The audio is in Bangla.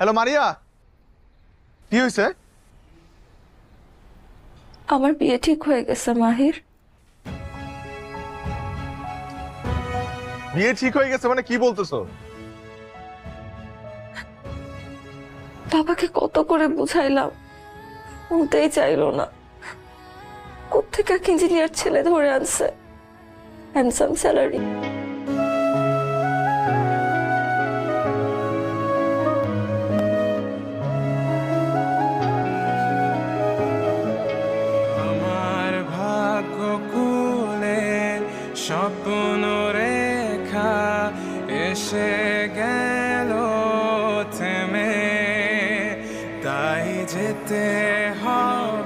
হ্যালো মারিয়া, কি হয়েছে? আমার বিয়ে ঠিক হয়ে গেছে মাহির। বিয়ে ঠিক হয়ে গেছে মানে কি বলতেছো? বাবাকে কত করে বুঝাইলাম, শুনতেই চাইলো না। কোত্থেকে এক ইঞ্জিনিয়ার ছেলে ধরে আনছে, হ্যান্ডসাম স্যালারি। আমার ভাগ্য কুলে স্বপ্ন রেখা এসে গেল থেমে, তাই যেতে হয়